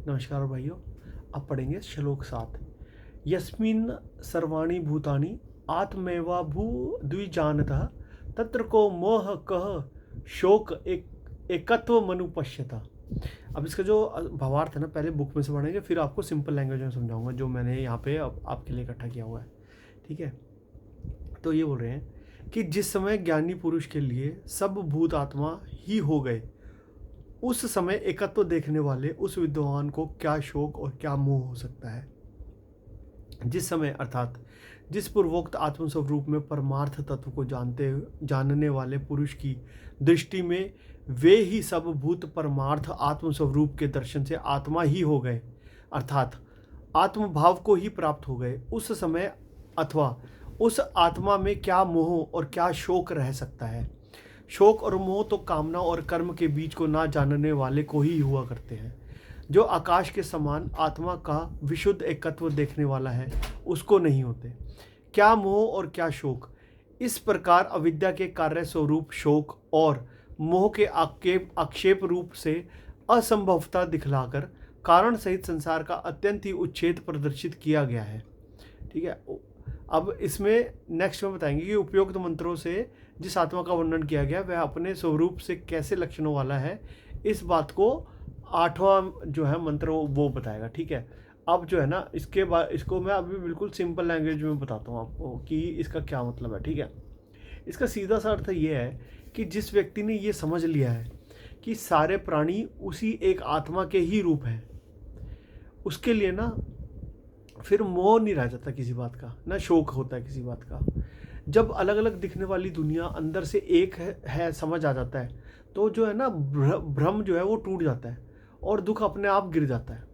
नमस्कार भाइयों। अब पढ़ेंगे श्लोक 7। यस्मिन् सर्वाणि भूतानि आत्मैवा भू द्विजानतः तत्र को मोह कह शोक एकत्व मनुपश्यता। अब इसका जो भावार्थ है ना, पहले बुक में से पढ़ेंगे, फिर आपको सिंपल लैंग्वेज में समझाऊंगा जो मैंने यहाँ पे आपके लिए इकट्ठा किया हुआ है। ठीक है, तो ये बोल रहे हैं कि जिस समय ज्ञानी पुरुष के लिए सब भूत आत्मा ही हो गए, उस समय एकत्व देखने वाले उस विद्वान को क्या शोक और क्या मोह हो सकता है। जिस समय अर्थात जिस पूर्वोक्त आत्मस्वरूप में परमार्थ तत्व को जानने वाले पुरुष की दृष्टि में वे ही सब भूत परमार्थ आत्मस्वरूप के दर्शन से आत्मा ही हो गए, अर्थात आत्मभाव को ही प्राप्त हो गए, उस समय अथवा उस आत्मा में क्या मोह और क्या शोक रह सकता है। शोक और मोह तो कामना और कर्म के बीच को ना जानने वाले को ही हुआ करते हैं। जो आकाश के समान आत्मा का विशुद्ध एकत्व देखने वाला है उसको नहीं होते। क्या मोह और क्या शोक, इस प्रकार अविद्या के कार्य स्वरूप शोक और मोह के आक्षेप रूप से असंभवता दिखलाकर कारण सहित संसार का अत्यंत ही उच्छेद प्रदर्शित किया गया है। ठीक है, अब इसमें नेक्स्ट में बताएंगे कि उपयुक्त मंत्रों से जिस आत्मा का वर्णन किया गया वह अपने स्वरूप से कैसे लक्षणों वाला है, इस बात को 8वां जो है मंत्र वो बताएगा। ठीक है, अब जो है ना इसके बाद इसको मैं अभी बिल्कुल सिंपल लैंग्वेज में बताता हूँ आपको कि इसका क्या मतलब है। ठीक है, इसका सीधा सा अर्थ ये है कि जिस व्यक्ति ने ये समझ लिया है कि सारे प्राणी उसी एक आत्मा के ही रूप हैं, उसके लिए ना फिर मोह नहीं रह जाता किसी बात का, ना शोक होता है किसी बात का। जब अलग अलग दिखने वाली दुनिया अंदर से एक है समझ आ जाता है तो जो है ना भ्रम जो है वो टूट जाता है और दुख अपने आप गिर जाता है।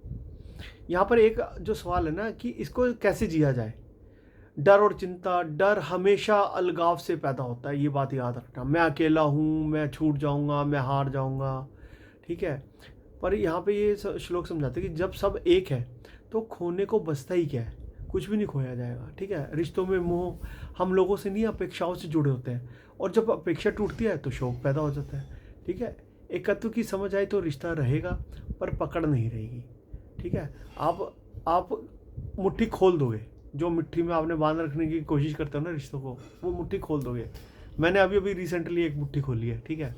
यहाँ पर एक जो सवाल है ना कि इसको कैसे जिया जाए। डर और चिंता, डर हमेशा अलगाव से पैदा होता है, ये बात याद रखना। मैं अकेला हूँ, मैं छूट जाऊँगा, मैं हार जाऊँगा। ठीक है, पर यहाँ पे ये श्लोक समझाते हैं कि जब सब एक है तो खोने को बचता ही क्या है, कुछ भी नहीं खोया जाएगा। ठीक है, रिश्तों में मोह हम लोगों से नहीं अपेक्षाओं से जुड़े होते हैं और जब अपेक्षा टूटती है तो शोक पैदा हो जाता है। ठीक है, एकत्व की समझ आई तो रिश्ता रहेगा पर पकड़ नहीं रहेगी। ठीक है, आप मुट्ठी खोल दोगे, जो मिट्टी में आपने बांध रखने की कोशिश करते हो ना रिश्तों को, वो मुट्ठी खोल दोगे। मैंने अभी रिसेंटली एक मुट्ठी खोली है। ठीक है,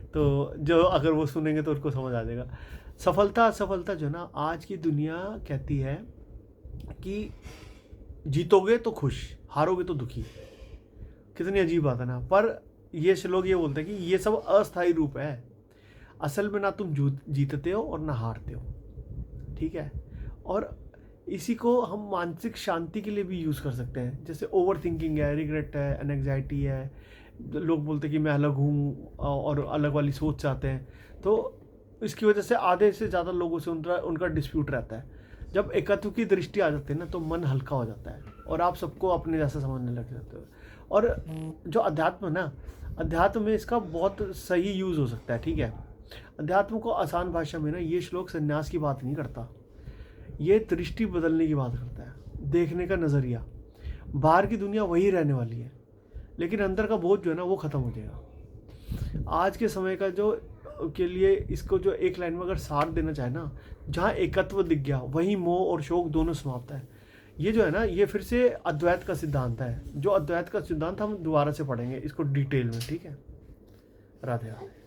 तो जो अगर वो सुनेंगे तो उनको समझ आ जाएगा। सफलता असफलता जो ना आज की दुनिया कहती है कि जीतोगे तो खुश, हारोगे तो दुखी। कितनी अजीब बात है ना। पर ये लोग ये बोलते हैं कि ये सब अस्थायी रूप है, असल में ना तुम जीतते हो और ना हारते हो। ठीक है, और इसी को हम मानसिक शांति के लिए भी यूज़ कर सकते हैं। जैसे ओवर थिंकिंग है, रिग्रेट है, एनग्जाइटी है, लोग बोलते हैं कि मैं अलग हूँ और अलग वाली सोच चाहते हैं, तो इसकी वजह से आधे से ज़्यादा लोगों से उनका डिस्प्यूट रहता है। जब एकत्व की दृष्टि आ जाती है ना तो मन हल्का हो जाता है और आप सबको अपने जैसा समझने लग जाते हो। और जो अध्यात्म है ना, अध्यात्म में इसका बहुत सही यूज़ हो सकता है। ठीक है, अध्यात्म को आसान भाषा में ना ये श्लोक संन्यास की बात नहीं करता, ये दृष्टि बदलने की बात करता है, देखने का नज़रिया। बाहर की दुनिया वही रहने वाली है लेकिन अंदर का बोझ जो है ना वो ख़त्म हो जाएगा। आज के समय का जो के लिए इसको जो एक लाइन में अगर सार देना चाहे ना, जहाँ एकत्व दिख गया वहीं मोह और शोक दोनों समाप्त है। ये जो है ना ये फिर से अद्वैत का सिद्धांत है। जो अद्वैत का सिद्धांत हम दोबारा से पढ़ेंगे इसको डिटेल में। ठीक है, राधे राधे।